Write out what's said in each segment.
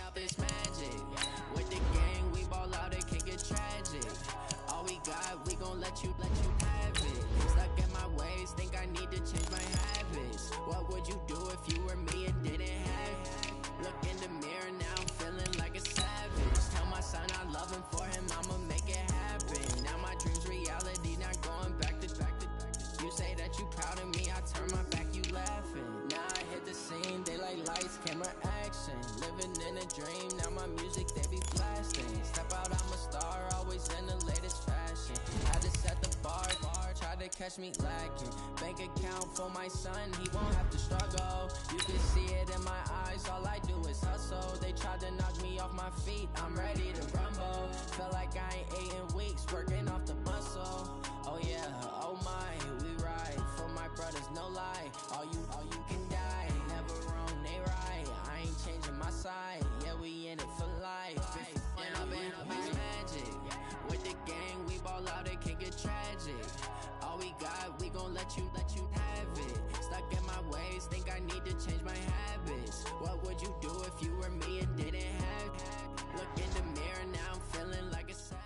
Up this magic. With the gang, we ball out, it can get tragic. All we got, we gon' let you have it. Stuck in my ways, think I need to change my habits. What would you do if you were me and didn't have it? Look in the mirror, now I'm feeling like a savage. Tell my son I love him, for him I'ma make it happen. Now my dream's reality, not going back to. You say that you proud of me, I turn my back, you laughing. Now I hit the scene, they like lights, camera, action. Living in a dream, now my music they be blasting. Step out, I'm a star, always in the latest fashion. Had to set the bar, tried to catch me lacking. Bank account for my son, he won't have to struggle. You can see it in my eyes, all I do is hustle. They tried to knock me off my feet, I'm ready to rumble. Feel like I ain't ate in weeks, working off the muscle. Oh yeah, oh my, we ride for my brothers, no lie. All you can die, never wrong, they right. I ain't changing my side, yeah, we in it for life. Up it's magic. With the gang, we ball out, it can get tragic. All we got, we gon' let you have it. Stuck in my ways, think I need to change my habits. What would you do if you were me and didn't have it? Look in the mirror, now I'm feeling like a savage.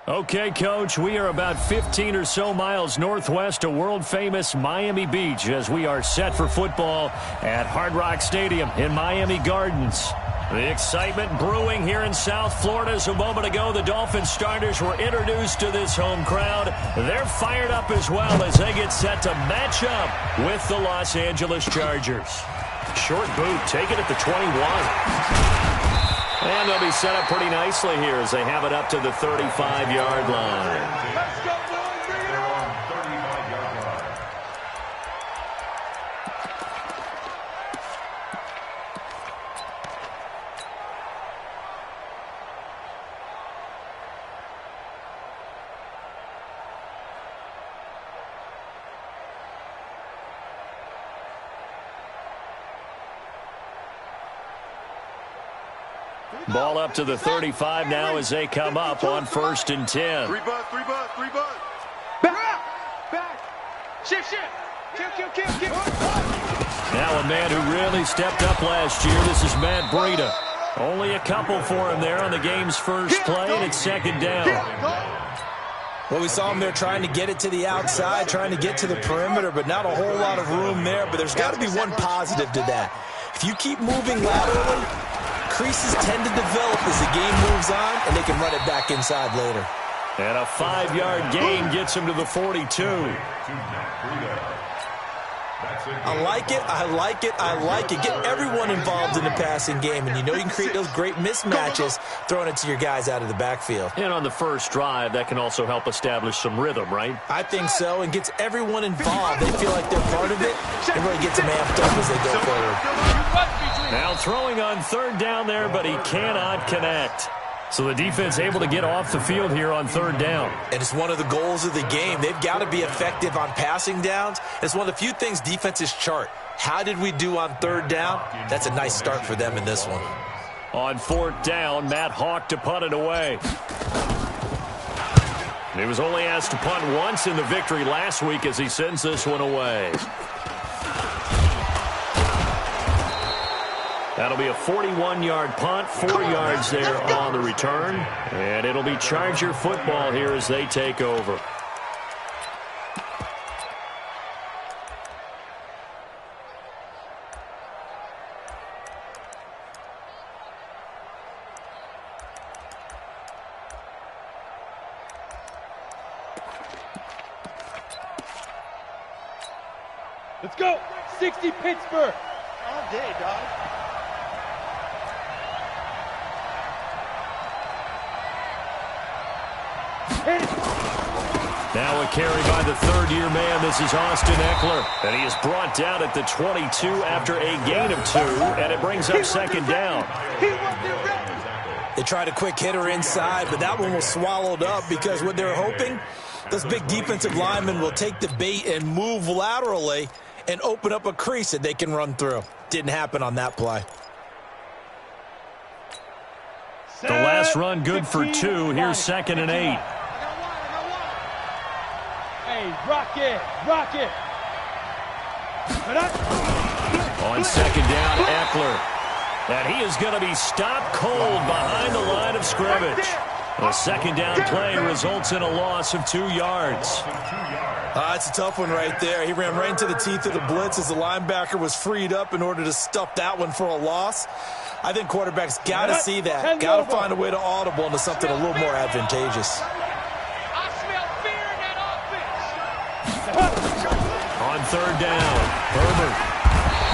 Okay, Coach, we are about 15 or so miles northwest of world-famous Miami Beach as we are set for football at Hard Rock Stadium in Miami Gardens. The excitement brewing here in South Florida as a moment ago the Dolphins starters were introduced to this home crowd. They're fired up as well as they get set to match up with the Los Angeles Chargers. Short boot taken at the 21. And they'll be set up pretty nicely here as they have it up to the 35-yard line. Let's go, boys. Bring it on. 35-yard line. Ball up to the 35 now as they come up on 1st and 10. Three bud. Back. Shift. Kill. Now a man who really stepped up last year. This is Matt Breida. Only a couple for him there on the game's first play, and it's 2nd down. Well, we saw him there trying to get it to the outside, trying to get to the perimeter, but not a whole lot of room there. But there's got to be one positive to that. If you keep moving laterally, creases tend to develop as the game moves on, and they can run it back inside later. And a 5-yard gain gets him to the 42. I like it. Get everyone involved in the passing game, and you know you can create those great mismatches throwing it to your guys out of the backfield. And on the first drive, that can also help establish some rhythm, right? I think so, and gets everyone involved. They feel like they're part of it, and really gets them amped up as they go forward. Now throwing on 3rd down there, but he cannot connect. So the defense able to get off the field here on 3rd down. And it's one of the goals of the game. They've got to be effective on passing downs. It's one of the few things defenses chart. How did we do on 3rd down? That's a nice start for them in this one. On 4th down, Matt Hawk to punt it away. He was only asked to punt once in the victory last week as he sends this one away. That'll be a 41-yard punt, 4 yards there on the return. And it'll be Charger football here as they take over. Let's go. 60 Pittsburgh. All day, dog. Now a carry by the 3rd-year man. This is Austin Eckler. And he is brought down at the 22 after a gain of 2. And it brings up 2nd down. They tried a quick hitter inside, but that one was swallowed up because what they're hoping, those big defensive linemen will take the bait and move laterally and open up a crease that they can run through. Didn't happen on that play. The last run good for 2. Here's 2nd and 8. Hey, rock it, rock it. On second down, Eckler. And he is going to be stopped cold behind the line of scrimmage. A second down play results in a loss of 2 yards. It's a tough one right there. He ran right into the teeth of the blitz as the linebacker was freed up in order to stuff that one for a loss. I think quarterbacks got to see that. Got to find a way to audible into something a little more advantageous. On third down, Herbert.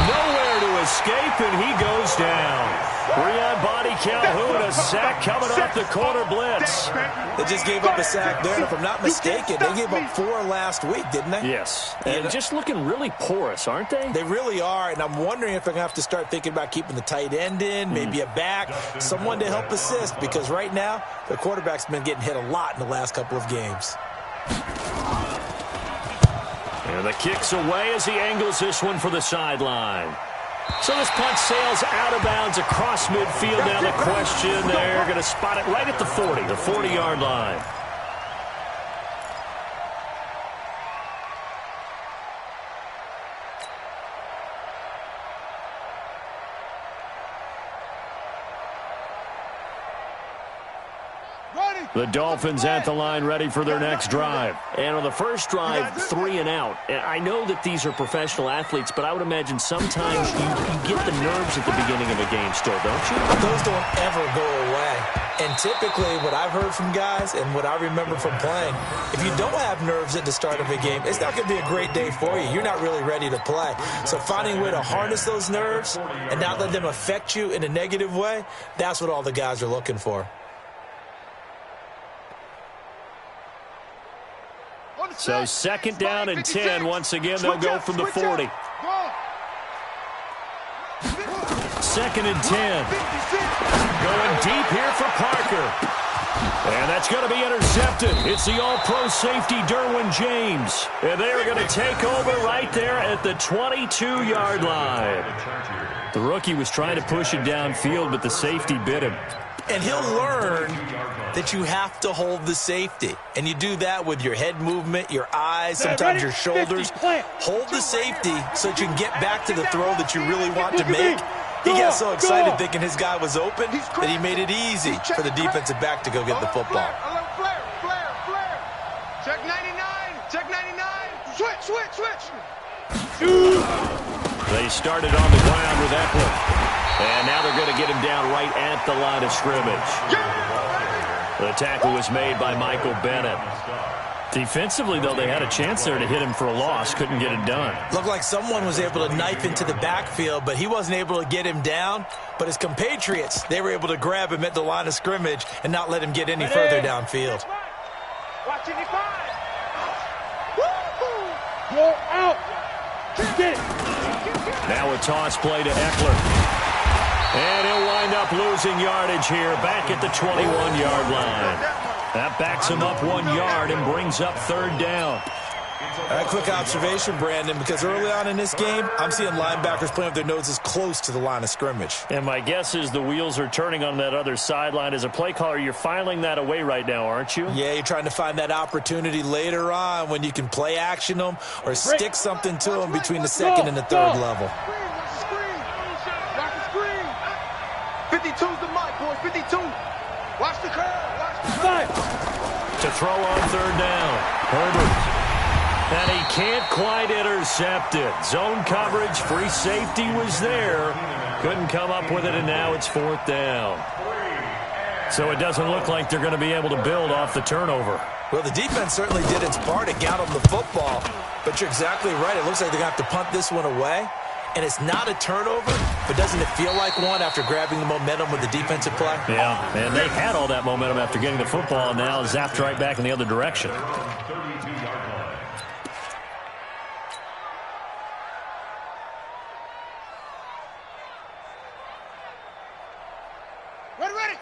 Nowhere to escape, and he goes down. 3 on body Calhoun, a sack coming off the corner blitz. They just gave up a sack there, and if I'm not mistaken, they gave up 4 last week, didn't they? Yes, and just looking really porous, aren't they? They really are, and I'm wondering if they're going to have to start thinking about keeping the tight end in, maybe a back, someone to help assist, because right now, the quarterback's been getting hit a lot in the last couple of games. And the kick's away as he angles this one for the sideline. So this punt sails out of bounds across midfield. Now the question, they're going to spot it right at the 40, the 40-yard line. The Dolphins at the line ready for their next drive. And on the first drive, 3 and out. And I know that these are professional athletes, but I would imagine sometimes you get the nerves at the beginning of a game still, don't you? Those don't ever go away. And typically what I've heard from guys and what I remember from playing, if you don't have nerves at the start of a game, it's not going to be a great day for you. You're not really ready to play. So finding a way to harness those nerves and not let them affect you in a negative way, that's what all the guys are looking for. So second down and 10. Once again, they'll go from the 40. Second and 10. Going deep here for Parker. And that's going to be intercepted. It's the all-pro safety, Derwin James. And they are going to take over right there at the 22-yard line. The rookie was trying to push it downfield, but the safety bit him. And he'll learn that you have to hold the safety. And you do that with your head movement, your eyes, sometimes your shoulders. Hold the safety so that you can get back to the throw that you really want to make. He got so excited thinking his guy was open that he made it easy for the defensive back to go get the football. Check 99, check 99. Switch. They started on the ground with Eckler. And now they're going to get him down right at the line of scrimmage. The tackle was made by Michael Bennett. Defensively, though, they had a chance there to hit him for a loss. Couldn't get it done. Looked like someone was able to knife into the backfield, but he wasn't able to get him down. But his compatriots, they were able to grab him at the line of scrimmage and not let him get any further downfield. Watch it, go out. Get it. Now a toss play to Eckler. And he'll wind up losing yardage here back at the 21-yard line. That backs him up 1 yard and brings up third down. A quick observation, Brandon, because early on in this game, I'm seeing linebackers playing with their noses close to the line of scrimmage. And my guess is the wheels are turning on that other sideline. As a play caller, you're filing that away right now, aren't you? Yeah, you're trying to find that opportunity later on when you can play action them or stick something to them between the second and the third level. 52's the mark, boys. 52. Watch the curve. To throw on third down, Herbert. And he can't quite intercept it. Zone coverage, free safety was there. Couldn't come up with it, and now it's fourth down. So it doesn't look like they're going to be able to build off the turnover. Well, the defense certainly did its part. It got them the football. But you're exactly right. It looks like they're going to have to punt this one away. And it's not a turnover, but doesn't it feel like one after grabbing the momentum with the defensive play? Yeah, and they had all that momentum after getting the football, and now zapped right back in the other direction.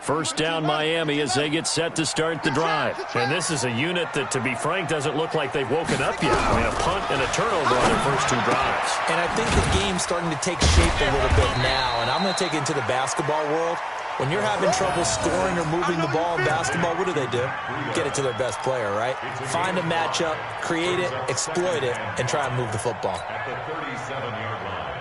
First down Miami as they get set to start the drive. And this is a unit that, to be frank, doesn't look like they've woken up yet. I mean, a punt and a turnover on their first 2 drives. And I think the game's starting to take shape a little bit now. And I'm going to take it into the basketball world. When you're having trouble scoring or moving the ball in basketball, what do? Get it to their best player, right? Find a matchup, create it, exploit it, and try and move the football. At the 37-yard line.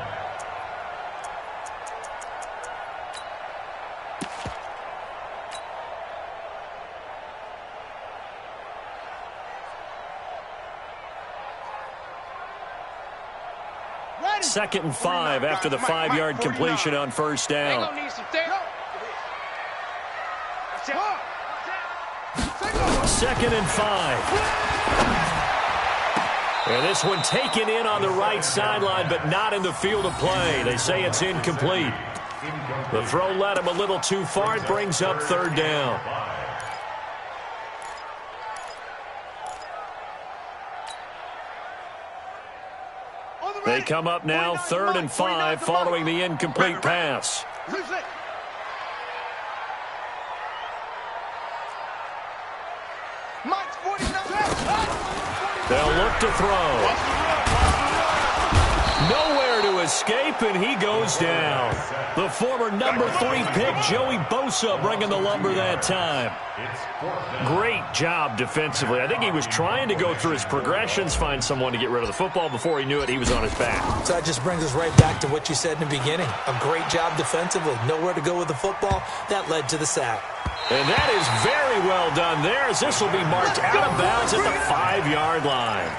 Second and 5 after the 5-yard completion on first down. Second and 5. And this one taken in on the right sideline, but not in the field of play. They say it's incomplete. The throw led him a little too far. It brings up third down. They come up now, 3rd and 5, following the incomplete pass. They'll look to throw. Nowhere to escape, and he goes down. The former number 3 pick, Joey Bosa, bringing the lumber that time. Great job defensively. I think he was trying to go through his progressions, find someone to get rid of the football. Before he knew it, he was on his back. So that just brings us right back to what you said in the beginning. A great job defensively. Nowhere to go with the football. That led to the sack. And that is very well done there, as this will be marked out of bounds at the 5-yard line.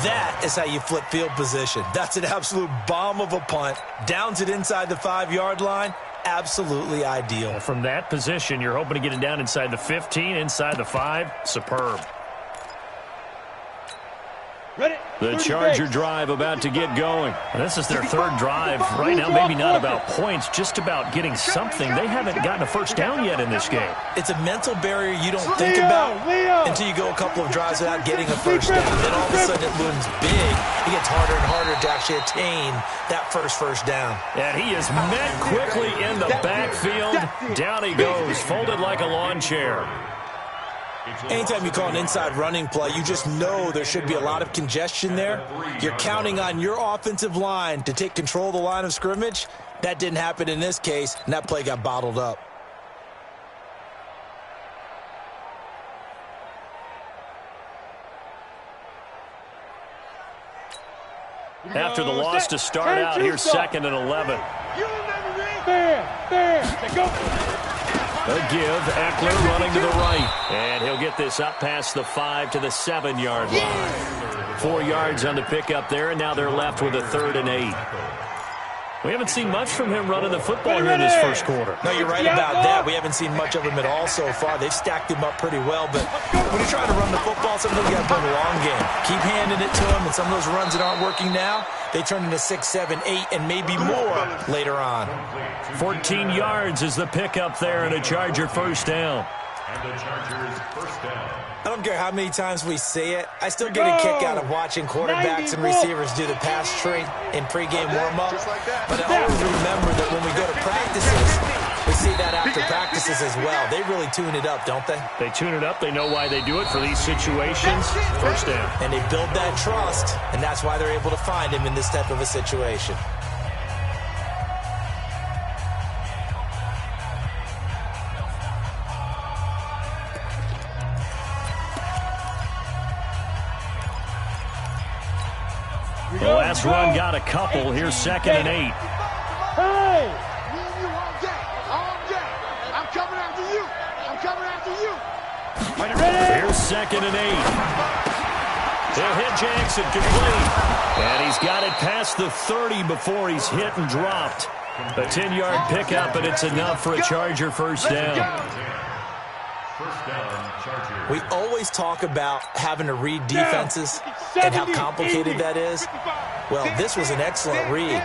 That is how you flip field position. That's an absolute bomb of a punt. Downs it inside the 5-yard line. Absolutely ideal. From that position, you're hoping to get it down inside the 15, inside the 5. Superb. The Charger drive about to get going. This is their 3rd drive. Right now, maybe not about points, just about getting something. They haven't gotten a first down yet in this game. It's a mental barrier you don't think about until you go a couple of drives without getting a first down. Then all of a sudden it looms big. It gets harder and harder to actually attain that first down. And he is met quickly in the backfield. Down he goes, folded like a lawn chair. Anytime you call an inside running play, you just know there should be a lot of congestion there. You're counting on your offensive line to take control of the line of scrimmage. That didn't happen in this case, and that play got bottled up. After the loss to start out, here's 2nd and 11. A give, Eckler running to the right. And he'll get this up past the 5 to the 7-yard line. 4 yards on the pickup there, and now they're left with a 3rd and 8. We haven't seen much from him running the football here in this first quarter. No, you're right about that. We haven't seen much of him at all so far. They've stacked him up pretty well, but when you're trying to run the football, sometimes you got to play the long game. Keep handing it to him, and some of those runs that aren't working now, they turn into 6, 7, 8, and maybe more later on. 14 yards is the pickup there, and a Charger first down. And the Chargers first down. I don't care how many times we say it, I still get a kick out of watching quarterbacks and receivers do the pass tree in pregame warm-up. But I always remember that when we go to practices, we see that after practices as well. They really tune it up, don't they? They tune it up. They know why they do it for these situations. First down. And they build that trust, and that's why they're able to find him in this type of a situation. The last run got a couple. Here's 2nd and 8. Hey! Me and you all day. I'm coming after you. I'm coming after you. Here's 2nd and 8. They'll hit Jackson complete. And he's got it past the 30 before he's hit and dropped. A 10-yard pickup, and it's enough for a Charger first down. First down, Chargers. We always talk about having to read defenses and how complicated that is. Well, this was an excellent read.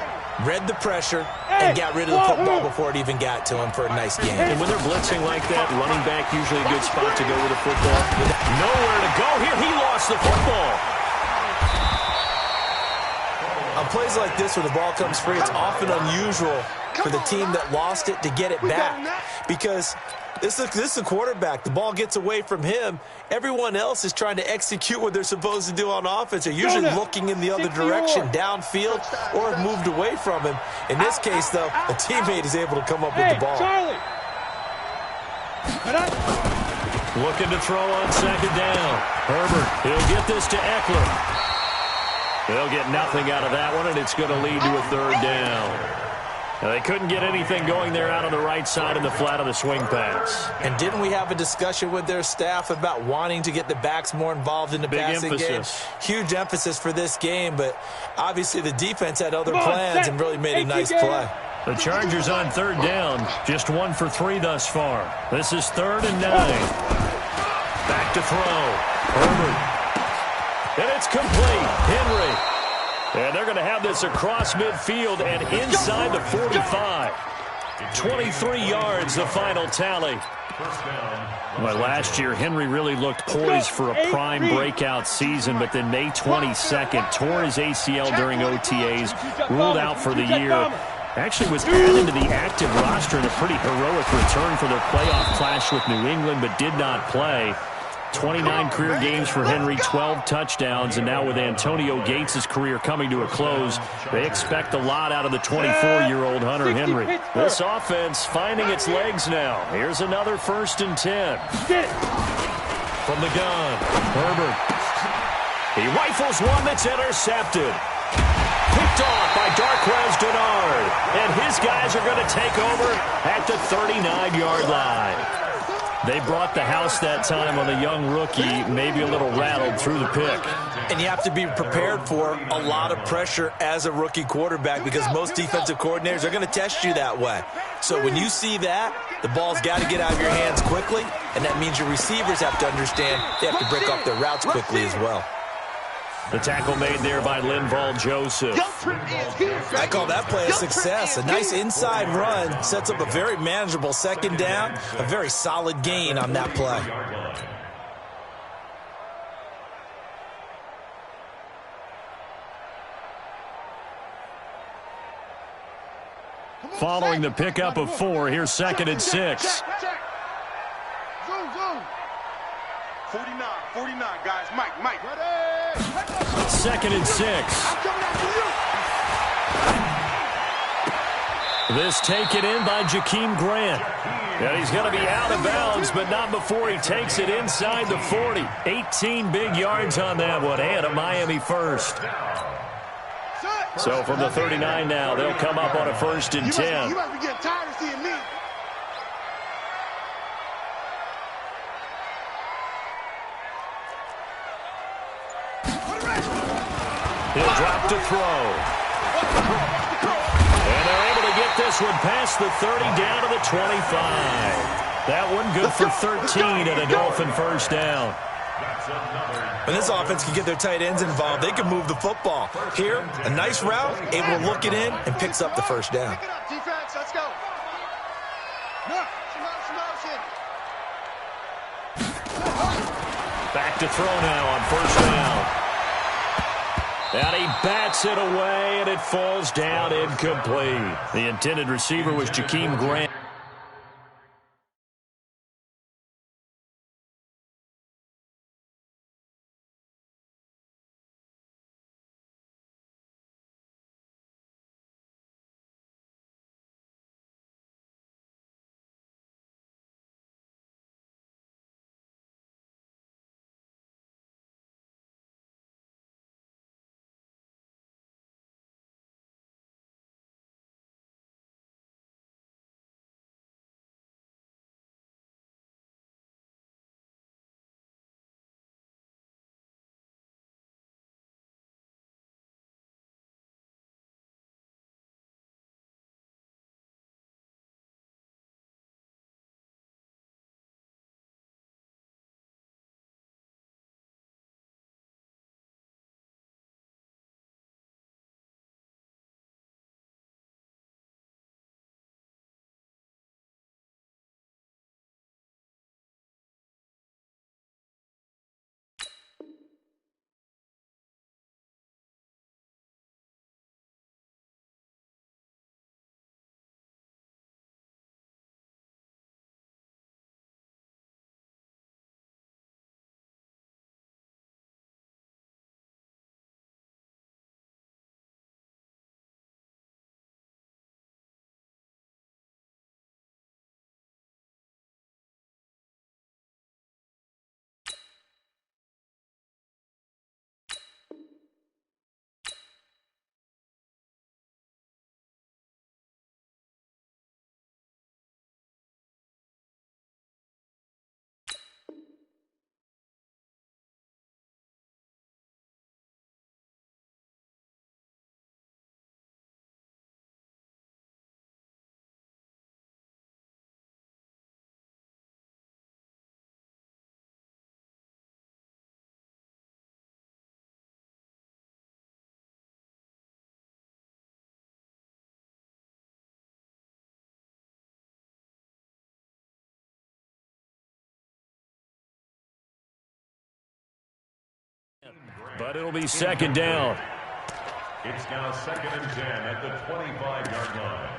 Read the pressure and got rid of the football before it even got to him for a nice game. And when they're blitzing like that, running back usually a good spot to go with the football. Nowhere to go here. He lost the football. I'm plays like this where the ball comes free, it's often unusual for the team that lost it to get it back, because this is a quarterback. The ball gets away from him. Everyone else is trying to execute what they're supposed to do on offense. They're usually looking in the other direction, downfield, or have moved away from him. In this case, though, a teammate is able to come up with the ball. Charlie. Looking to throw on second down. Herbert, he'll get this to Eckler. They'll get nothing out of that one, and it's going to lead to a third down. Now, they couldn't get anything going there out on the right side in the flat of the swing pass. And didn't we have a discussion with their staff about wanting to get the backs more involved in the passing game? Huge emphasis for this game, but obviously the defense had other plans and really made a nice play. The Chargers on third down, just 1 for 3 thus far. This is 3rd and 9. Back to throw. Herbert. And it's complete. Henry. And they're going to have this across midfield and inside the 45. 23 yards, the final tally. Well, last year, Henry really looked poised for a prime breakout season, but then May 22nd, tore his ACL during OTAs, ruled out for the year. Actually was added to the active roster in a pretty heroic return for their playoff clash with New England, but did not play. 29 career games for Henry, 12 touchdowns, and now with Antonio Gates' career coming to a close, they expect a lot out of the 24-year-old Hunter Henry. This offense finding its legs now. Here's another 1st and 10. From the gun, Herbert. He rifles one that's intercepted. Picked off by Darquez Dennard. And his guys are going to take over at the 39-yard line. They brought the house that time on the young rookie, maybe a little rattled through the pick. And you have to be prepared for a lot of pressure as a rookie quarterback, because most defensive coordinators are going to test you that way. So when you see that, the ball's got to get out of your hands quickly, and that means your receivers have to understand they have to break off their routes quickly as well. The tackle made there by Linval Joseph. I call that play a success. A nice inside run sets up a very manageable second down, a very solid gain on that play. Following the pickup of 4, here's 2nd and 6. 49, guys. Mike. 2nd and 6. This taken in by Jakeem Grant. And he's going to be out of bounds, but not before he takes it inside the 40. 18 big yards on that one, and a Miami first. So from the 39 now, they'll come up on a 1st and 10. You must be getting tired of seeing me. He'll drop to throw. And they're able to get this one past the 30 down to the 25. That one good for 13 and a Dolphin first down. When this offense can get their tight ends involved, they can move the football. Here, a nice route, able to look it in, and picks up the first down. Defense, let's go. Back to throw now on first down. And he bats it away, and it falls down incomplete. The intended receiver was Jakeem Grant. But it'll be second down. It's now 2nd and 10 at the 25-yard line.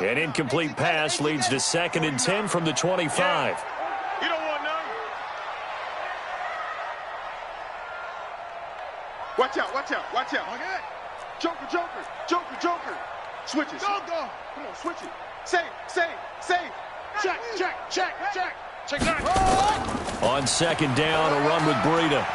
An incomplete pass leads to 2nd and 10 from the 25. You don't want none. Watch out, watch out, watch out. Okay. Joker, Joker, Joker, Joker. Switch it. Go, go. Come on, switch it. Save, save, save. Check, check, check, check. Check that. On second down, a run with Breida.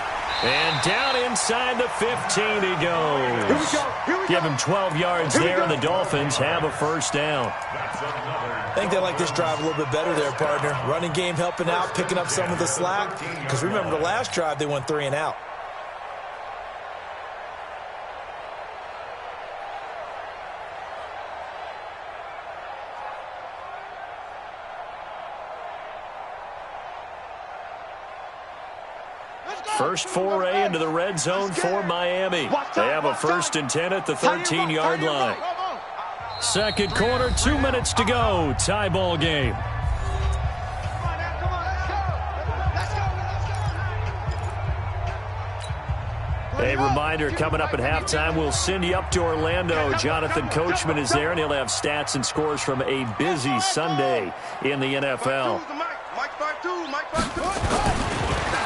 And down inside the 15 he goes. Here we go. Here we Give go. him 12 yards there, and the Dolphins have a first down. I think they like this drive a little bit better there, partner. Running game helping out, picking up some of the slack. Because remember, the last drive, they went 3 and out. First foray into the red zone for Miami. They have a 1st and 10 at the 13-yard line. Second quarter, 2 minutes to go. Tie ball game. A reminder, coming up at halftime, we'll send you up to Orlando. Jonathan Coachman is there, and he'll have stats and scores from a busy Sunday in the NFL.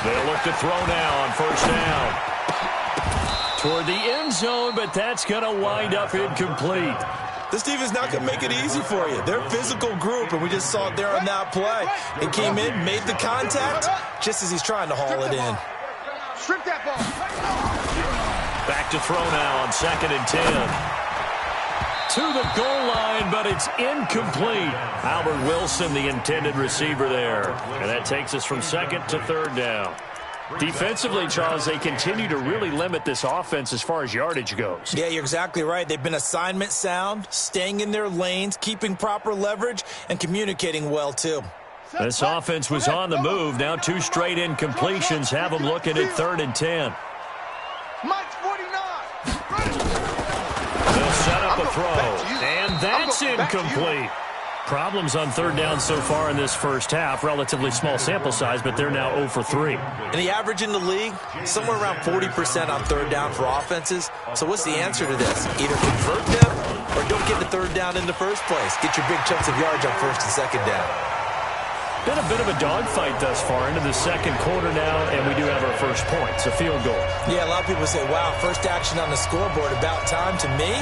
They'll look to throw now on first down. Toward the end zone, but that's going to wind up incomplete. This defense not going to make it easy for you. They're a physical group, and we just saw it there on that play. They came in, made the contact, just as he's trying to haul it in. Strip that ball. Back to throw now on 2nd and 10. To the goal line, but it's incomplete. Albert Wilson, the intended receiver there. And that takes us from 2nd to 3rd down. Defensively, Charles, they continue to really limit this offense as far as yardage goes. Yeah, you're exactly right. They've been assignment sound, staying in their lanes, keeping proper leverage, and communicating well, too. This offense was on the move. Now 2 straight incompletions have them looking at 3rd and 10. Mike's 49. They'll set up a throw, and that's incomplete. Problems on 3rd down so far in this first half. Relatively small sample size, but they're now 0 for 3. And the average in the league, somewhere around 40% on 3rd down for offenses. So what's the answer to this? Either convert them or don't get the 3rd down in the first place. Get your big chunks of yards on 1st and 2nd down. Been a bit of a dogfight thus far into the second quarter now, and we do have our first point. It's a field goal. Yeah, a lot of people say, wow, first action on the scoreboard, about time. To me,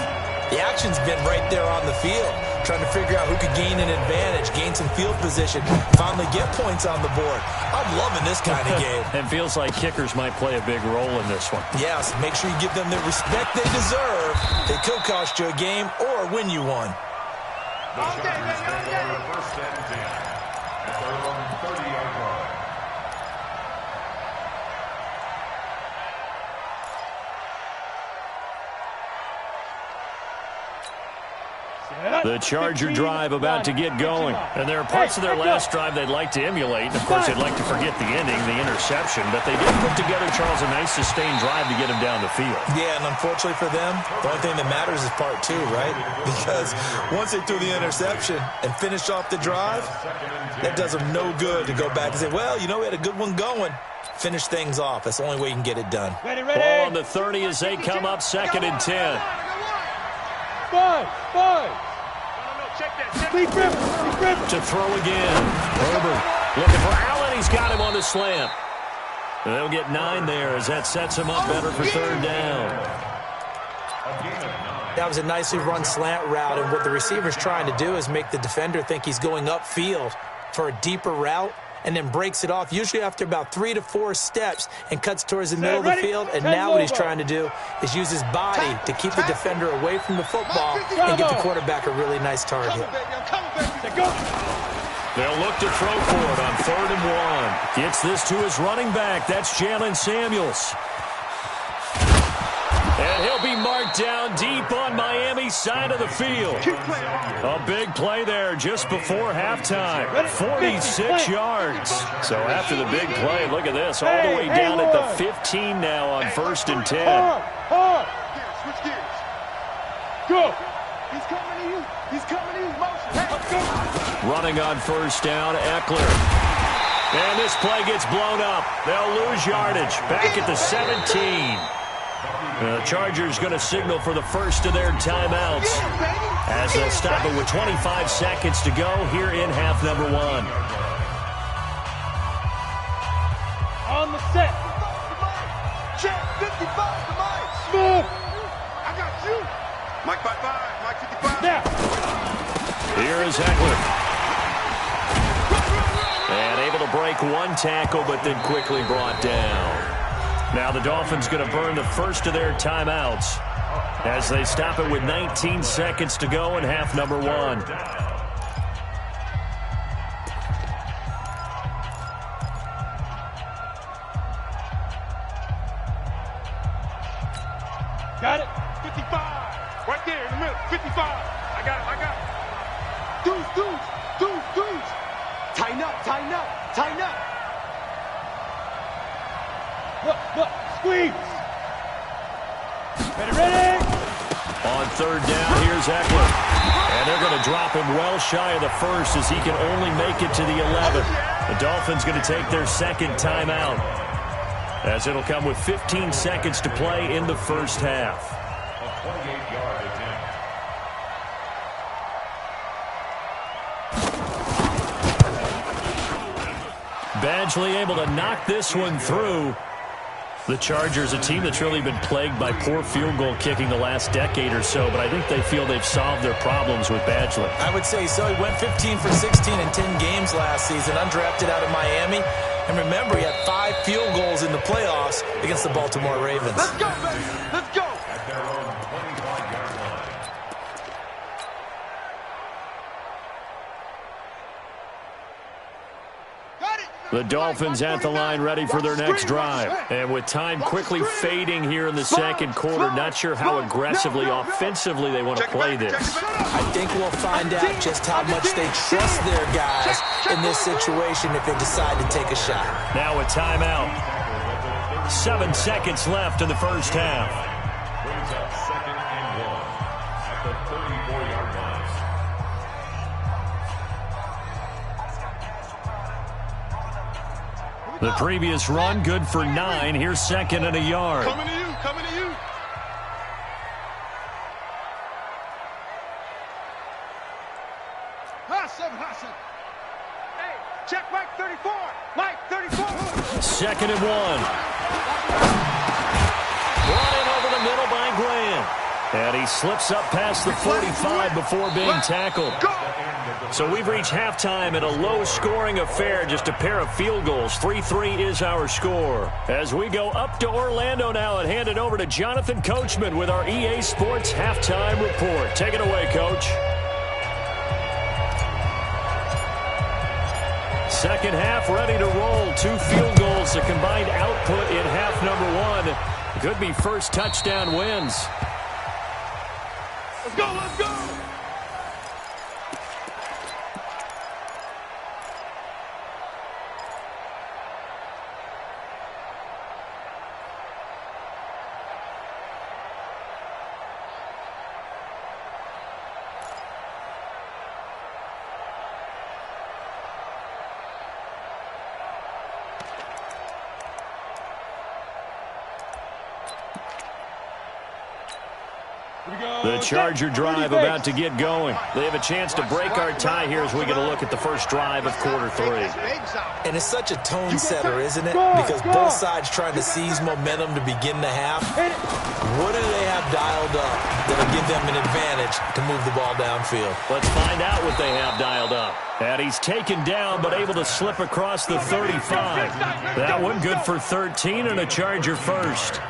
the action's been right there on the field, trying to figure out who could gain an advantage, gain some field position, finally get points on the board. I'm loving this kind of game. And feels like kickers might play a big role in this one. Yes, make sure you give them the respect they deserve. They could cost you a game or win you one. The Chargers score 1st and 10 at their own 30-yard line. The Charger drive about to get going. And there are parts of their last drive they'd like to emulate. And, of course, they'd like to forget the ending, the interception. But they did put together, Charles, a nice sustained drive to get him down the field. Yeah, and unfortunately for them, the only thing that matters is part 2, right? Because once they threw the interception and finished off the drive, that does them no good to go back and say, well, you know, we had a good one going. Finish things off. That's the only way you can get it done. Ball on the 30 as they come up 2nd and 10. Five. To throw again. Herbert looking for Allen. He's got him on the slant. And they'll get 9 there as that sets him up better for 3rd down. That was a nicely run slant route, and what the receiver's trying to do is make the defender think he's going upfield for a deeper route, and then breaks it off, usually after about 3 to 4 steps, and cuts towards the middle of the field. And now what he's trying to do is use his body to keep the defender away from the football and get the quarterback a really nice target. They'll look to throw for it on 3rd and 1. Gets this to his running back. That's Jalen Samuels. And he'll be marked down deep on Miami east side of the field. A big play there just before halftime. 46 yards. So after the big play, look at this. All the way down at the 15 now on 1st and 10. Switch gears. Go. He's coming to you. He's coming to you. Motion. Hey, let's go. Running on 1st down, Eckler. And this play gets blown up. They'll lose yardage. Back at the 17. The Chargers going to signal for the first of their timeouts as they'll stop it with 25 seconds to go here in half number 1. On the set. Check 55 to Mike. Smooth. I got you. Mike 55. Mike 55. Now. Here is Eckler. And able to break one tackle, but then quickly brought down. Now the Dolphins going to burn the first of their timeouts as they stop it with 19 seconds to go in half number 1. Got it. 55. Right there in the middle. 55. I got it. Dudes. Tighten up. Look. Squeeze. Ready. On 3rd down, here's Eckler. And they're going to drop him well shy of the first as he can only make it to the 11th. The Dolphins going to take their second timeout as it'll come with 15 seconds to play in the first half. A 28-yard attempt. Badgley able to knock this one through. The Chargers, a team that's really been plagued by poor field goal kicking the last decade or so, but I think they feel they've solved their problems with Badgley. I would say so. He went 15 for 16 in 10 games last season, undrafted out of Miami. And remember, he had 5 field goals in the playoffs against the Baltimore Ravens. Let's go, baby. Let's go. At their own 25-yard line. The Dolphins at the line ready for their next drive. And with time quickly fading here in the second quarter, not sure how aggressively, offensively they want to play this. I think we'll find out just how much they trust their guys in this situation if they decide to take a shot. Now a timeout. 7 seconds left in the first half. Brings up 2nd and 1 at the 34-yard line. The previous run good for 9. Here's 2nd and a yard. Coming to you. Hot 7. Hey, check Mike 34. Mike 34. 2nd and 1. Brought in over the middle by Graham. And he slips up past the 45 before being tackled. So we've reached halftime in a low-scoring affair, just a pair of field goals. 3-3 is our score. As we go up to Orlando now and hand it over to Jonathan Coachman with our EA Sports Halftime Report. Take it away, Coach. Second half ready to roll. 2 field goals, the combined output in half number 1. Could be first touchdown wins. Let's go. The Charger drive about to get going. They have a chance to break our tie here as we get a look at the first drive of quarter 3. And it's such a tone setter, isn't it? Because both sides trying to seize momentum to begin the half. What do they have dialed up that'll give them an advantage to move the ball downfield? Let's find out what they have dialed up. And he's taken down but able to slip across the 35. That one good for 13 and a Charger first.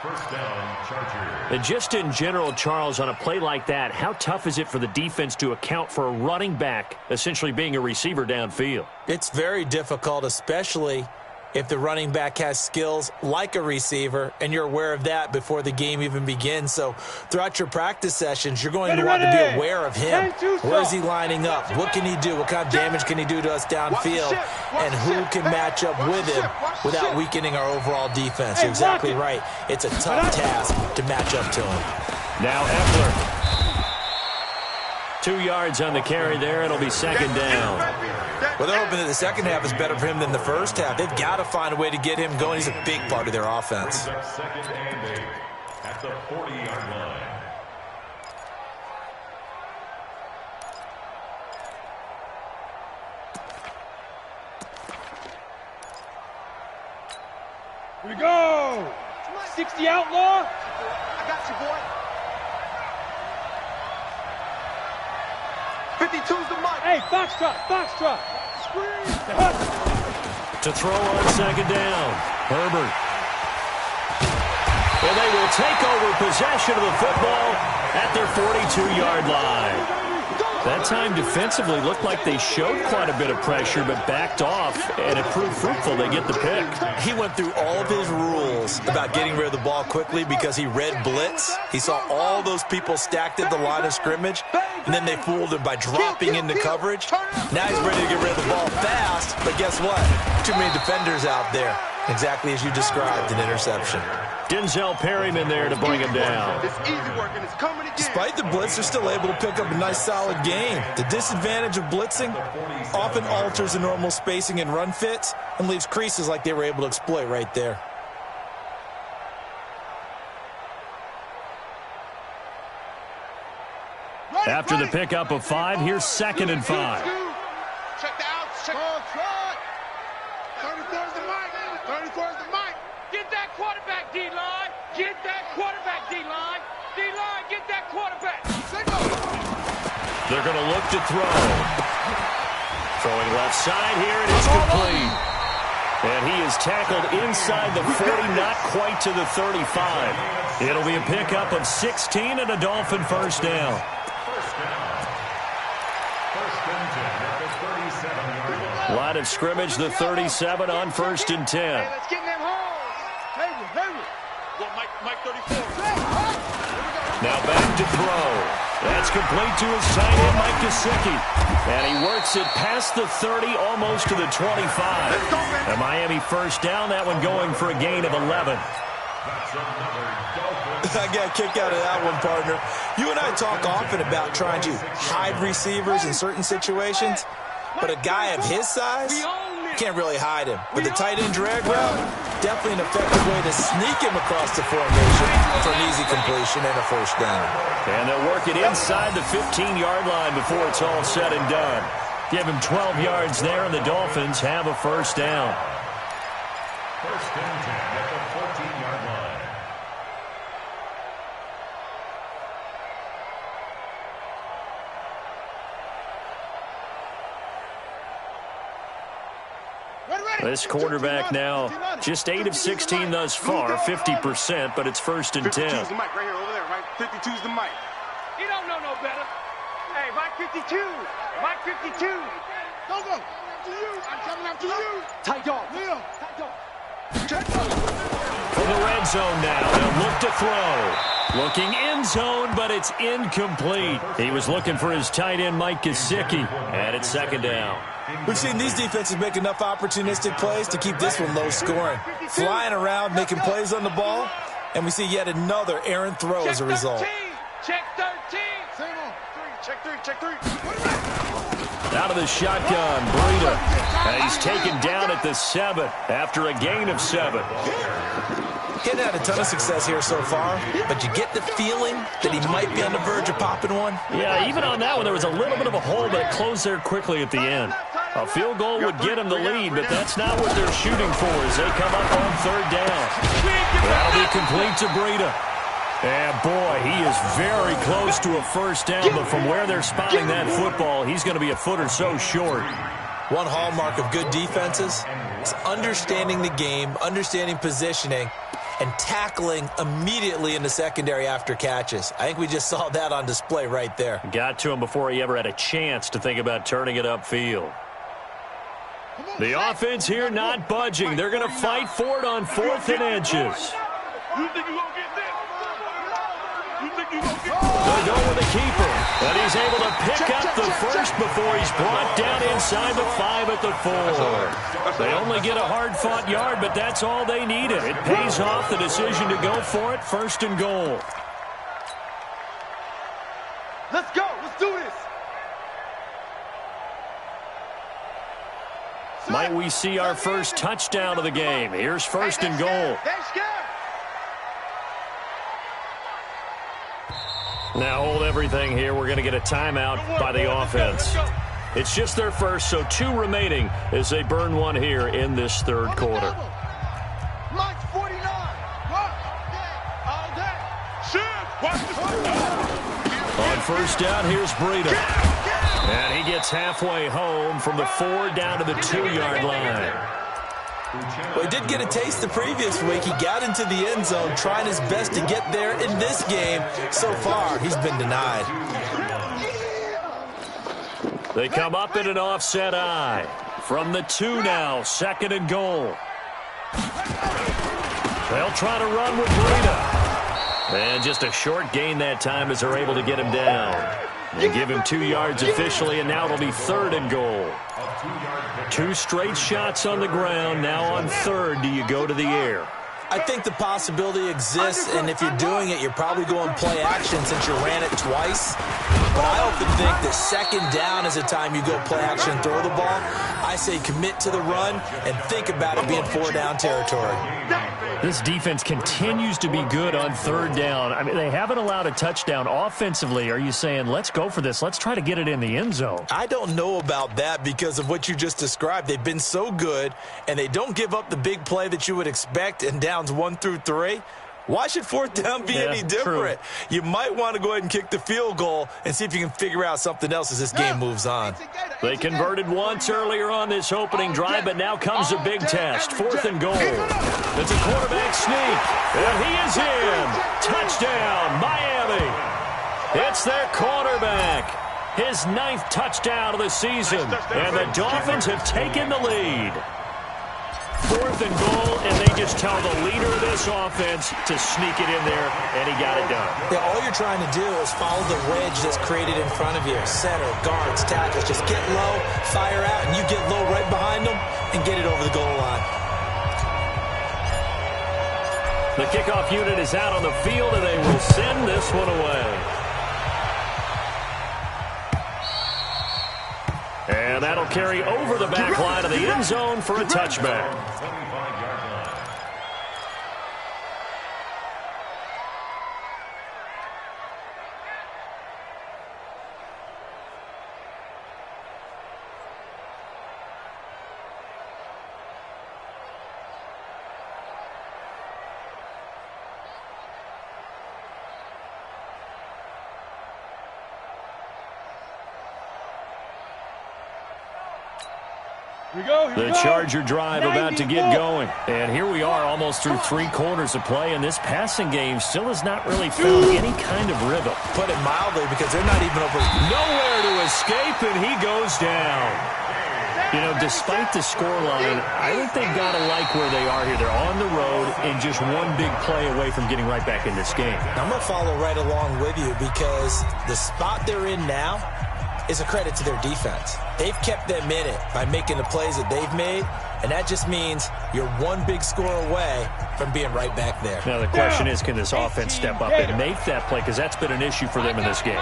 First down, Chargers. And just in general, Charles, on a play like that, how tough is it for the defense to account for a running back essentially being a receiver downfield? It's very difficult, especially if the running back has skills like a receiver, and you're aware of that before the game even begins. So throughout your practice sessions, you're going to want to be aware of him. Where is he lining up? What can he do? What kind of damage can he do to us downfield? And who can match up with him without weakening our overall defense? You're exactly right. It's a tough task to match up to him. Now Eckler. 2 yards on the carry there. It'll be second down. Well, they're hoping that the second half is better for him than the first half. They've got to find a way to get him going. He's a big part of their offense. Second and 8 at the 40-yard line. Here we go. 60 outlaw. I got you, boy. 52's the mic. Hey, foxtrot, foxtrot. To throw on second down. Herbert. And they will take over possession of the football at their 42-yard line. That time defensively looked like they showed quite a bit of pressure but backed off, and it proved fruitful. They get the pick. He went through all of his rules about getting rid of the ball quickly because he read blitz. He saw all those people stacked at the line of scrimmage, and then they fooled him by dropping into coverage. Now he's ready to get rid of the ball fast, but guess what? Too many defenders out there. Exactly as you described, an interception. Denzel Perryman there to bring him down. It's easy work, and it's coming again. Despite the blitz, they're still able to pick up a nice, solid game. The disadvantage of blitzing often alters the normal spacing and run fits and leaves creases like they were able to exploit right there. After the pickup of 5, here's second and 5. Check the outs. Check the 34's the mic. 34's the mic. Get that quarterback, D-line. Get that quarterback, D-line. D-line, get that quarterback. They're going to look to throw. Throwing left side here, and it's complete. And he is tackled inside the 40, not quite to the 35. It'll be a pickup of 16 and a Dolphin first down. Line of scrimmage, the 37 on 1st and 10. Hey, let's get in them holes. Hayward. Well, Mike 34. Now back to throw. That's complete to his tight end, Mike Gesicki. And he works it past the 30, almost to the 25. A Miami first down, that one going for a gain of 11. I got a kick out of that one, partner. You and I talk often about trying to hide receivers in certain situations, but a guy of his size, you can't really hide him. But the tight end drag route, definitely an effective way to sneak him across the formation for an easy completion and a first down. And they'll work it inside the 15-yard line before it's all said and done. Give him 12 yards there, and the Dolphins have a first down. First and 10 at the 14-yard line. This quarterback now just 8 of 16 thus far, 50%, but it's 1st and 10. 52's the mic right here, over there, right? 52's the mic. You don't know no better. Hey, Mike 52. Mike 52. Go. To you. I'm coming after you. Tight dog. Leo. Tight dog. From the red zone now, they'll look to throw. Looking end zone, but it's incomplete. He was looking for his tight end, Mike Gesicki, and it's second down. We've seen these defenses make enough opportunistic plays to keep this one low scoring. Flying around, making plays on the ball, and we see yet another errant throw as a result. Check 13. Same on. 3. Check 3. Out of the shotgun, Breida. And he's taken down at the 7 after a gain of 7. Hadn't had a ton of success here so far, but you get the feeling that he might be on the verge of popping one. Yeah, even on that one, there was a little bit of a hole, but it closed there quickly at the end. A field goal would get him the lead, but that's not what they're shooting for as they come up on 3rd down. That'll be complete to Breida. And boy, he is very close to a first down, but from where they're spotting that football, he's going to be a foot or so short. One hallmark of good defenses is understanding the game, understanding positioning, and tackling immediately in the secondary after catches. I think we just saw that on display right there. Got to him before he ever had a chance to think about turning it upfield. The offense here not budging. They're going to fight for it on 4th and inches. You think you're going to get this? You think you're going to get They'll go with the keeper. And he's able to pick up the first before he's brought down inside the 5 at the 4. They only get a hard-fought yard, but that's all they needed. It pays off the decision to go for it, 1st and goal. Let's go. Let's do this. Might we see our first touchdown of the game? Here's 1st and goal. Now hold everything here. We're going to get a timeout by the offense. It's just their first, so 2 remaining as they burn one here in this 3rd quarter. Mike's 49. All day. On 1st down, here's Breida. And he gets halfway home from the 4 down to the 2-yard line. Well, he did get a taste the previous week. He got into the end zone trying his best to get there in this game. So far, he's been denied. They come up in an offset eye. From the 2 now, 2nd and goal. They'll try to run with Breida. And just a short gain that time as they're able to get him down. They give him 2 yards officially, and now it'll be 3rd and goal. 2 straight shots on the ground. Now on 3rd, do you go to the air? I think the possibility exists, and if you're doing it, you're probably going play action since you ran it twice. But I often think that 2nd down is the time you go play action, throw the ball. I say commit to the run and think about it being 4-down territory. This defense continues to be good on 3rd down. I mean, they haven't allowed a touchdown offensively. Are you saying, let's go for this? Let's try to get it in the end zone. I don't know about that because of what you just described. They've been so good, and they don't give up the big play that you would expect in downs 1 through 3. Why should 4th down be any different? True. You might want to go ahead and kick the field goal and see if you can figure out something else as this game moves on. They converted once earlier on this opening drive, but now comes a big test. 4th and goal. It's a quarterback sneak, and he is in. Touchdown, Miami. It's their quarterback. His 9th touchdown of the season, and the Dolphins have taken the lead. 4th and goal, and they just tell the leader of this offense to sneak it in there, and he got it done. Yeah, all you're trying to do is follow the wedge that's created in front of you. Center, guards, tackles. Just get low, fire out, and you get low right behind them and get it over the goal line. The kickoff unit is out on the field, and they will send this one away. And that'll carry over the back line of the end zone for a touchback. The Charger drive about to get going. And here we are almost through 3 quarters of play, and this passing game still has not really found any kind of rhythm. Put it mildly, because they're not even over. Nowhere to escape, and he goes down. You know, despite the scoreline, I think they've got to like where they are here. They're on the road and just one big play away from getting right back in this game. I'm going to follow right along with you because the spot they're in now is a credit to their defense. They've kept them in it by making the plays that they've made, and that just means you're one big score away from being right back there. Now the question is, can this offense step up and make that play, because that's been an issue for them in this game.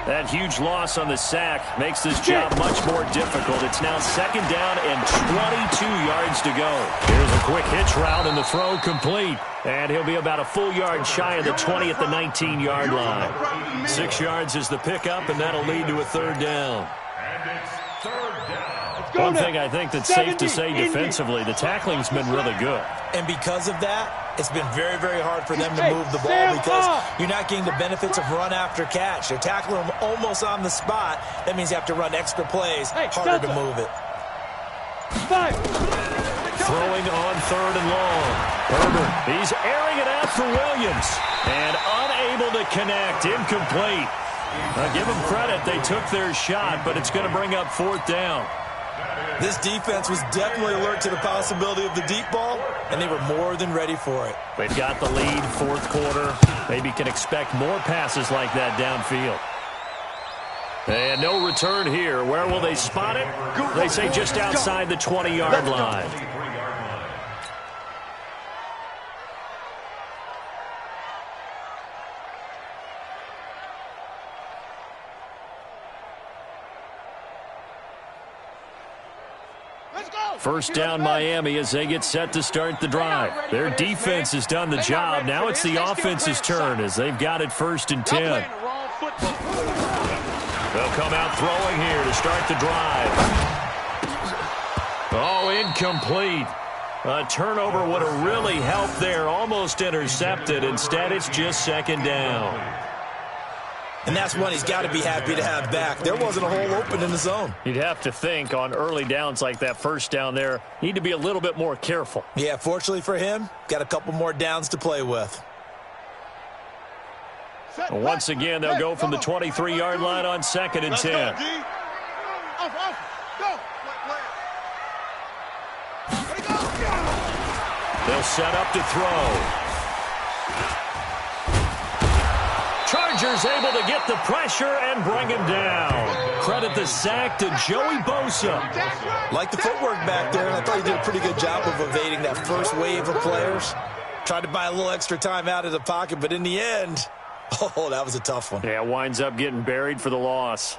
That huge loss on the sack makes this job much more difficult. It's now 2nd down and 22 yards to go. Here's a quick hitch route, and the throw complete. And he'll be about a full yard shy of the 20 at the 19-yard line. 6 yards is the pickup, and that'll lead to a 3rd down. And it's 3rd down. One thing I think that's safe to say defensively, the tackling's been really good. And because of that, it's been very, very hard for them to move the ball because you're not getting the benefits of run after catch. They're tackling them almost on the spot. That means you have to run extra plays, harder to move it. Throwing on 3rd and long. Herbert, he's airing it out for Williams. And unable to connect, incomplete. Now give them credit, they took their shot, but it's going to bring up 4th down. This defense was definitely alert to the possibility of the deep ball, and they were more than ready for it. They've got the lead, fourth quarter. Maybe can expect more passes like that downfield. And no return here. Where will they spot it? They say just outside the 20-yard line. First down Miami as they get set to start the drive. Their defense has done the job. Now it's the offense's turn as they've got it 1st and 10. They'll come out throwing here to start the drive. Oh, incomplete. A turnover would have really helped there. Almost intercepted. Instead, it's just 2nd down. And that's one he's got to be happy to have back. There wasn't a hole open in the zone. You'd have to think on early downs like that, first down there, need to be a little bit more careful. Yeah, fortunately for him, got a couple more downs to play with. Once again, they'll go from the 23-yard line on 2nd and 10. They'll set up to throw. Chargers able to get the pressure and bring him down. Credit the sack to Joey Bosa. Like the footwork back there, and I thought he did a pretty good job of evading that first wave of players. Tried to buy a little extra time out of the pocket, but in the end, oh, that was a tough one. Yeah, winds up getting buried for the loss.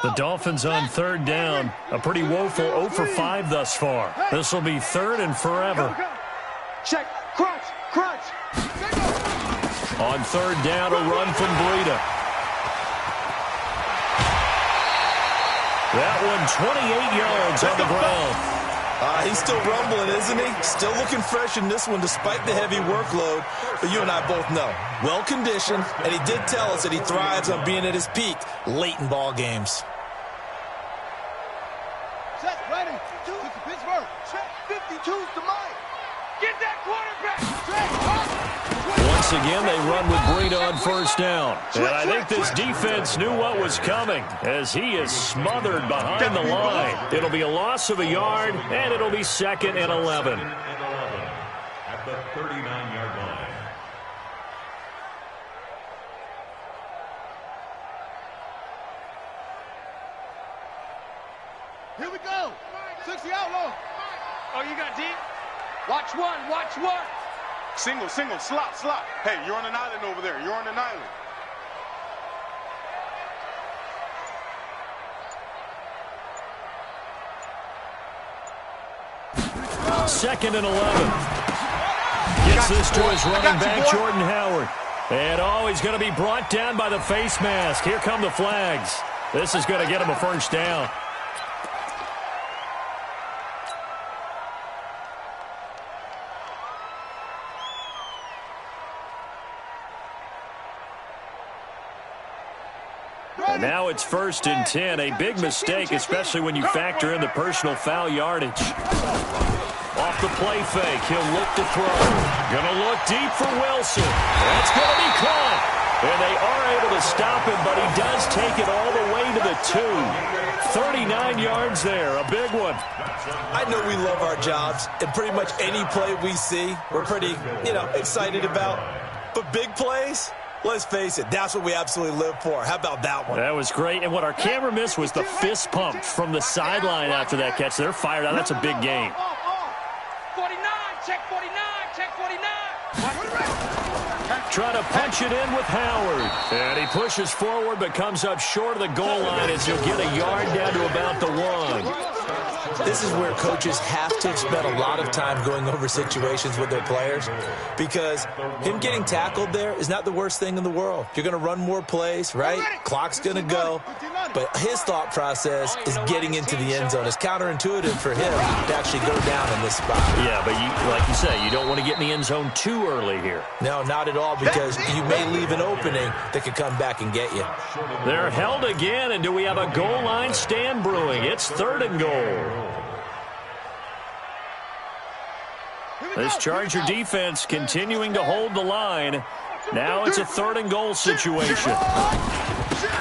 The Dolphins on 3rd down. A pretty woeful 0 for 5 thus far. This will be 3rd and forever. Check, crunch, crunch. On 3rd down, a run from Breida. That one 28 yards on the ground. He's still rumbling, isn't he? Still looking fresh in this one despite the heavy workload. But you and I both know, well-conditioned, and he did tell us that he thrives on being at his peak late in ball games. Check, ready. To Pittsburgh. Check, 52's to Mike. Get that quarterback. Check, Once again, they run with Breida on 1st down. And I think this defense knew what was coming as he is smothered behind the line. It'll be a loss of a yard, and it'll be 2nd and 11. At the 39-yard line. Here we go. 60 outlaw. Oh, you got deep? Watch one, watch one. Single, slot. Hey, you're on an island over there. You're on an island. Second and 11. Gets this to his running back, Jordan Howard. And, he's going to be brought down by the face mask. Here come the flags. This is going to get him a 1st down. And now it's 1st and 10. A big mistake, especially when you factor in the personal foul yardage. Off the play fake, he'll look to throw. Gonna look deep for Wilson. That's gonna be caught. And they are able to stop him, but he does take it all the way to the 2. 39 yards there, a big one. I know we love our jobs, and pretty much any play we see, we're pretty, excited about. But big plays, let's face it, that's what we absolutely live for. How about that one? That was great. And what our camera missed was the fist pump from the sideline after that catch. They're fired out. That's a big game. 49, check 49, check 49. Trying to punch it in with Howard. And he pushes forward but comes up short of the goal line as he'll get a yard down to about the 1. This is where coaches have to spend a lot of time going over situations with their players, because him getting tackled there is not the worst thing in the world. You're going to run more plays, right? Clock's going to go. But his thought process is getting into the end zone. It's counterintuitive for him to actually go down in this spot. Yeah, but like you say, you don't want to get in the end zone too early here. No, not at all, because you may leave an opening that could come back and get you. They're held again, and do we have a goal line stand brewing? It's 3rd and goal. This Charger defense continuing to hold the line. Now it's a 3rd and goal situation.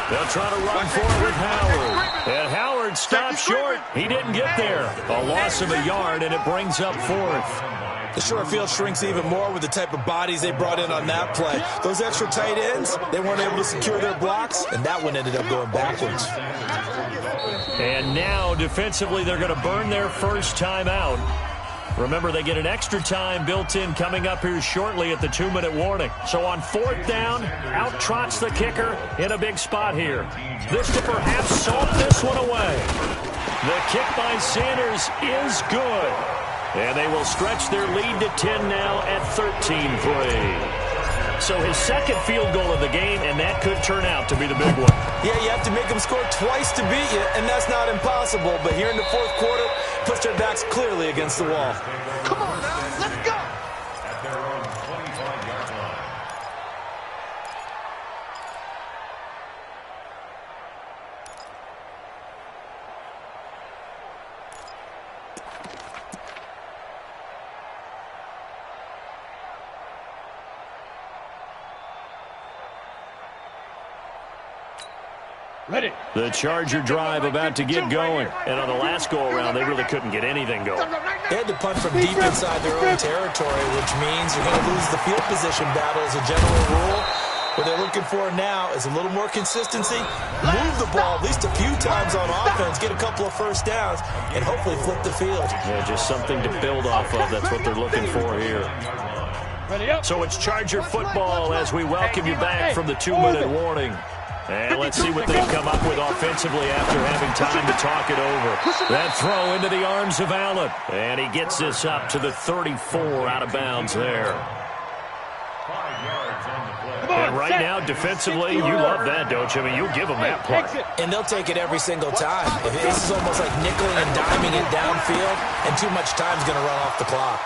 They'll try to run for it with Howard. And Howard effort, stopped short. He didn't get there. A loss of a yard, and it brings up 4th. The short field shrinks even more with the type of bodies they brought in on that play. Those extra tight ends, they weren't able to secure their blocks, and that one ended up going backwards. And now, defensively, they're going to burn their first time out. Remember, they get an extra time built in coming up here shortly at the 2-minute warning. So on 4th down, out trots the kicker in a big spot here. This to perhaps salt this one away. The kick by Sanders is good. And they will stretch their lead to 10 now at 13-3. So his second field goal of the game, and that could turn out to be the big one. Yeah, you have to make them score twice to beat you, and that's not impossible. But here in the 4th quarter, puts their backs clearly against the wall. Come on now, let's go. At their own 25-yard line. Ready. The Charger drive about to get going. And on the last go-around, they really couldn't get anything going. They had to punt from deep inside their own territory, which means you're going to lose the field position battle as a general rule. What they're looking for now is a little more consistency, move the ball at least a few times on offense, get a couple of first downs, and hopefully flip the field. Yeah, just something to build off of. That's what they're looking for here. So it's Charger football as we welcome you back from the 2-minute warning. And let's see what they've come up with offensively after having time to talk it over. That throw into the arms of Allen. And he gets this up to the 34 out of bounds there. 5 yards on the play. And right now, defensively, you love that, don't you? I mean, you'll give them that play. And they'll take it every single time. This is almost like nickeling and diming it downfield, and too much time's going to run off the clock.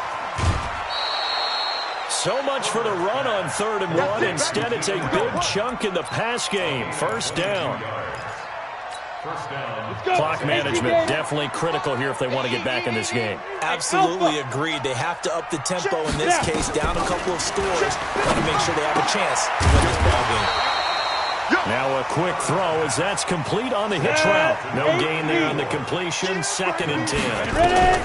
So much for the run on 3rd and 1. Instead, it's a big chunk in the pass game. First down. Clock management definitely critical here if they want to get back in this game. Absolutely agreed. They have to up the tempo in this case, down a couple of scores, want to make sure they have a chance to win this ball game. Now a quick throw as that's complete on the hitch route. No gain there on the completion. 2nd and 10.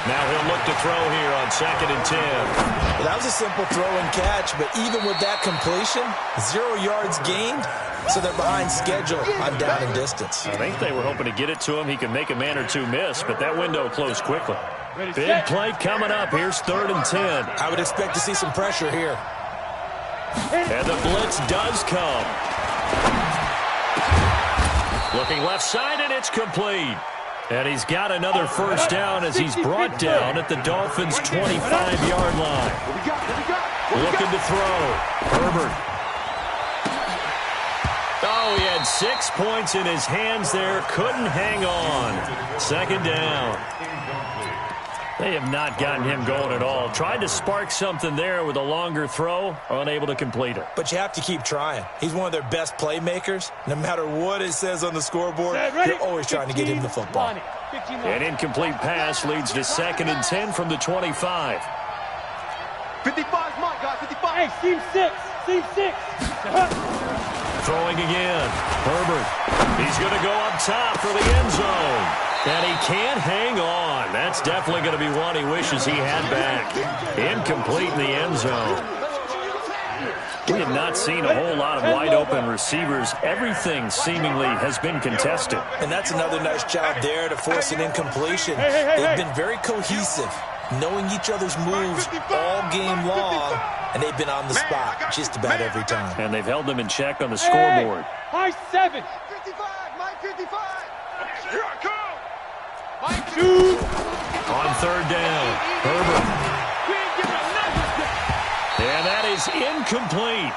Now he'll look to throw here on 2nd and 10. Well, that was a simple throw and catch, but even with that completion, 0 yards gained, so they're behind schedule on down and distance. I think they were hoping to get it to him. He could make a man or two miss, but that window closed quickly. Big play coming up. Here's 3rd and 10. I would expect to see some pressure here. And the blitz does come. Looking left side, and it's complete. And he's got another first down as he's brought down at the Dolphins' 25-yard line. Looking to throw. Herbert. Oh, he had 6 points in his hands there. Couldn't hang on. 2nd down. They have not gotten him going at all. Tried to spark something there with a longer throw, unable to complete it. But you have to keep trying. He's one of their best playmakers. No matter what it says on the scoreboard, you're always trying to get him the football. An incomplete pass leads to 2nd and 10 from the 25. 55's mine, guys, 55. Hey, team 6. Team 6. Throwing again. Herbert. He's going to go up top for the end zone. And he can't hang on. That's definitely going to be one he wishes he had back. Incomplete in the end zone. We have not seen a whole lot of wide-open receivers. Everything seemingly has been contested. And that's another nice job there to force an incompletion. They've been very cohesive, knowing each other's moves all game long, and they've been on the spot just about every time. And they've held them in check on the scoreboard. High 7. 55, Mike 55. Here I come. Mike 2. On 3rd down, Herbert. And that is incomplete.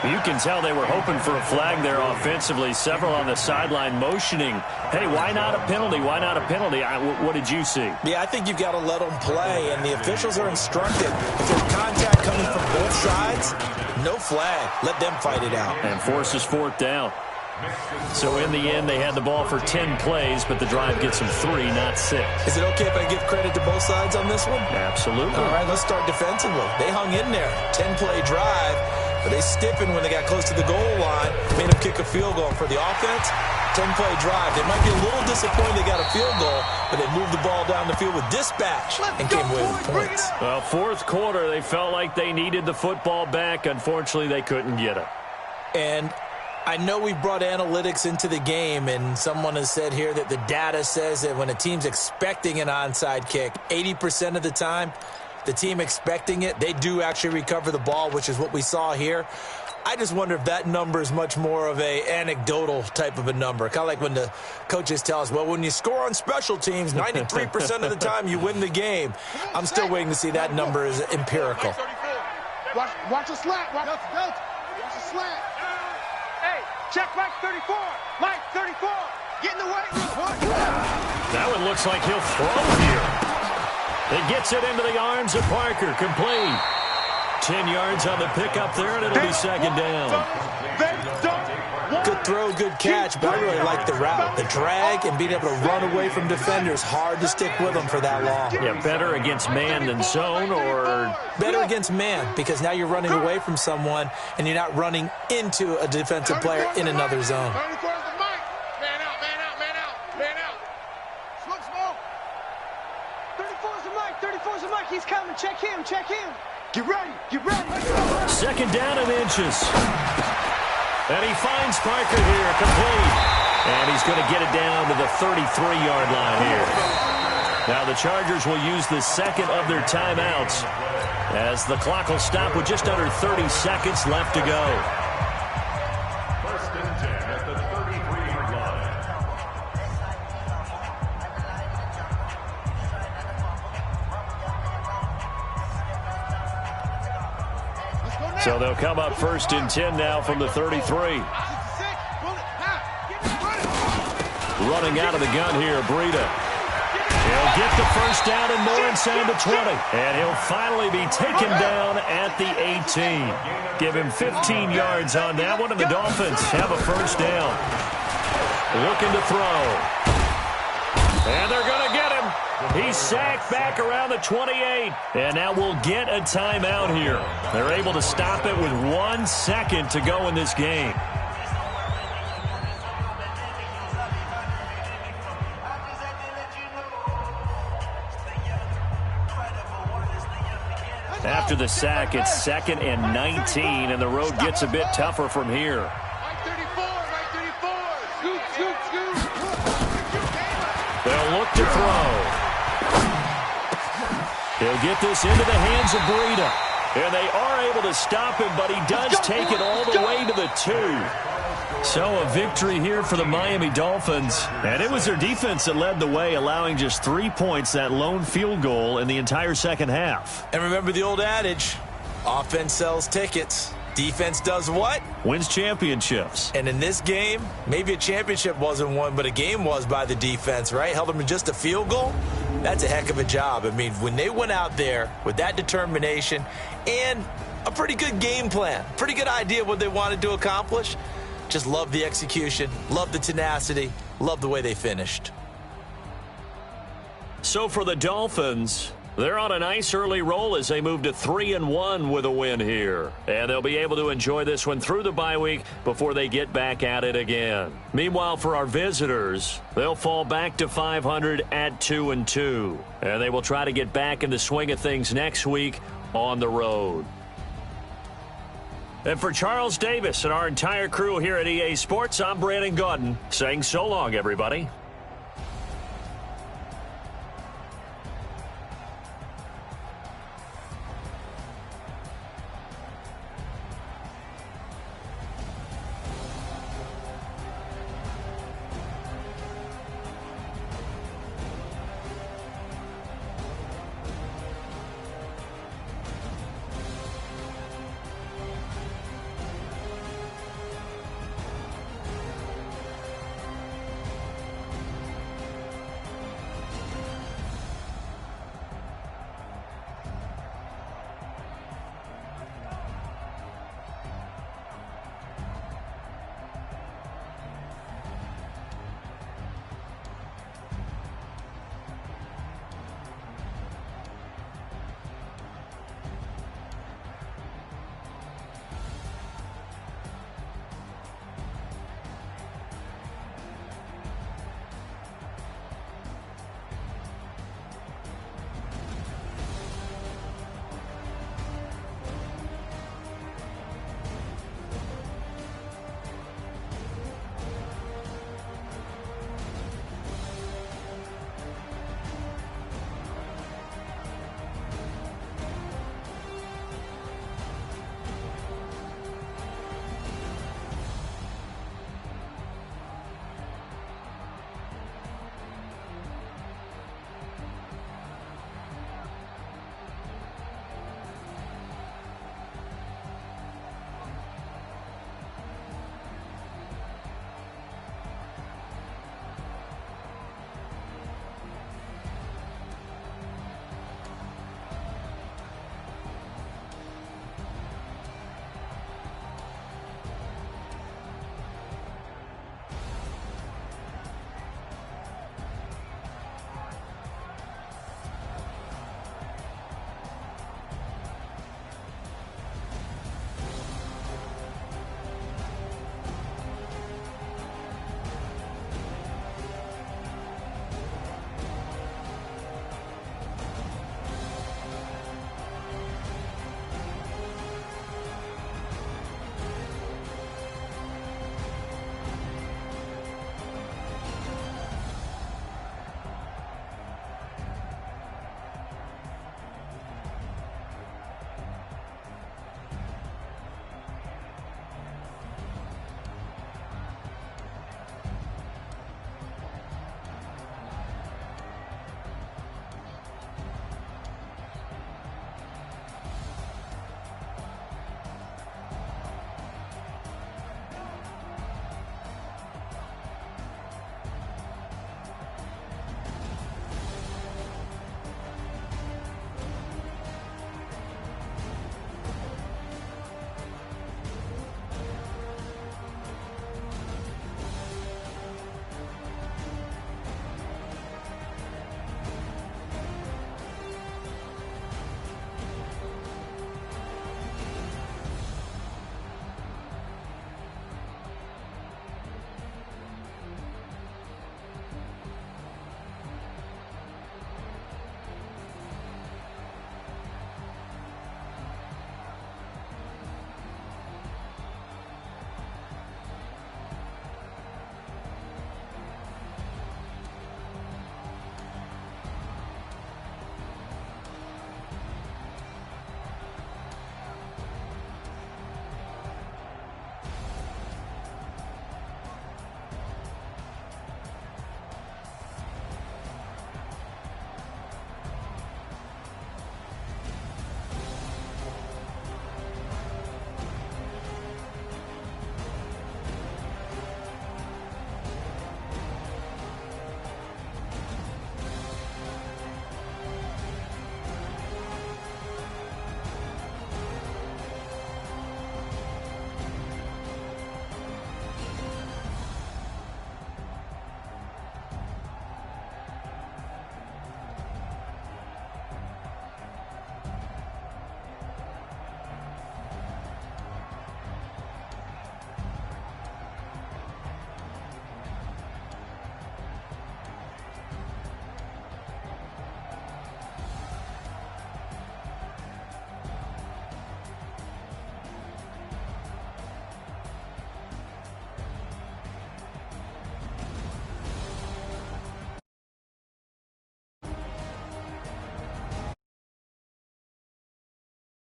You can tell they were hoping for a flag there offensively. Several on the sideline motioning. Hey, why not a penalty? Why not a penalty? What did you see? Yeah, I think you've got to let them play, and the officials are instructed. If there's contact coming from both sides, no flag. Let them fight it out. And forces 4th down. So in the end, they had the ball for 10 plays, but the drive gets them 3, not 6. Is it okay if I give credit to both sides on this one? Absolutely. All right, let's start defensively. They hung in there. 10-play drive. But they stiffened when they got close to the goal line, made them kick a field goal. For the offense, 10-play drive. They might be a little disappointed they got a field goal, but they moved the ball down the field with dispatch and came away with points. Well, fourth quarter, they felt like they needed the football back. Unfortunately, they couldn't get it. And I know we brought analytics into the game, and someone has said here that the data says that when a team's expecting an onside kick, 80% of the time, the team expecting it, they do actually recover the ball, which is what we saw here. I just wonder if that number is much more of a anecdotal type of a number. Kind of like when the coaches tell us, well, when you score on special teams, 93% of the time you win the game. I'm still waiting to see that number is empirical. Watch the slant. Watch the slant. Hey, check Mike 34. Mike 34. Get in the way. That one looks like he'll throw here. It gets it into the arms of Parker. Complete. 10 yards on the pickup there, and it'll be second down. Good throw, good catch, but I really like the route. The drag and being able to run away from defenders, hard to stick with them for that long. Yeah, better against man than zone, or? Better against man, because now you're running away from someone, and you're not running into a defensive player in another zone. Man out, man out, man out, man out. Smoke. 34's the Mike, 34's the Mike. He's coming. Check him. Get ready. Second down and inches. And he finds Parker here, complete. And he's going to get it down to the 33-yard line here. Now the Chargers will use the second of their timeouts as the clock will stop with just under 30 seconds left to go. First and 10 at the 33-yard line. So they'll come up first and 10 now from the 33. Running out of the gun here, Breida. He'll get the first down and more inside the 20. And he'll finally be taken down at the 18. Give him 15 yards on that one, and the Dolphins have a first down. Looking to throw. And they're going to get him. He's sacked back around the 28. And now we'll get a timeout here. They're able to stop it with 1 second to go in this game. After the sack, it's 2nd and 19, and the road gets a bit tougher from here. Mike 34. Scoot. They'll look to throw. He'll get this into the hands of Breida. And they are able to stop him, but he does take it all the way to the 2. So a victory here for the Miami Dolphins. And it was their defense that led the way, allowing just 3 points, that lone field goal in the entire second half. And remember the old adage, offense sells tickets. Defense does what? Wins championships. And in this game, maybe a championship wasn't won, but a game was by the defense, right? Held them to just a field goal. That's a heck of a job. I mean, when they went out there with that determination and a pretty good game plan, pretty good idea of what they wanted to accomplish, just love the execution, love the tenacity, love the way they finished. So for the Dolphins, they're on a nice early roll as they move to 3-1 with a win here. And they'll be able to enjoy this one through the bye week before they get back at it again. Meanwhile, for our visitors, they'll fall back to 500 at 2-2. And they will try to get back in the swing of things next week on the road. And for Charles Davis and our entire crew here at EA Sports, I'm Brandon Gaudin saying so long, everybody.